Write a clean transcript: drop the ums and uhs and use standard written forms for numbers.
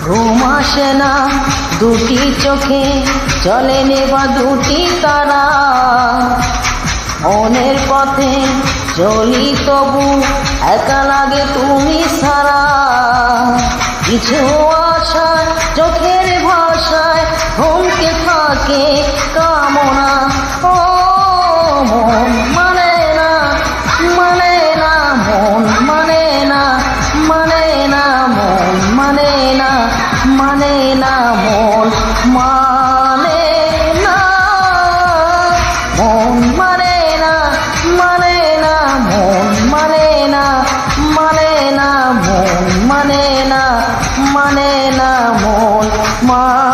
ঘুম আসে না দুটি চোখে, চলে নেবা দুটি তারা। মনের পথে চলি তবু একা লাগে তুমি সারা। কিছু আশায় চোখের ভাষায় থমকে থাকে কামনা। ও মন মানে না, মানে না, মন মানে না, মানে না, মন মানে না, মানে না, মন মানে না, মন মানে না, মানে না, মন মানে না, মানে না, মন মানে না, মানে না, মন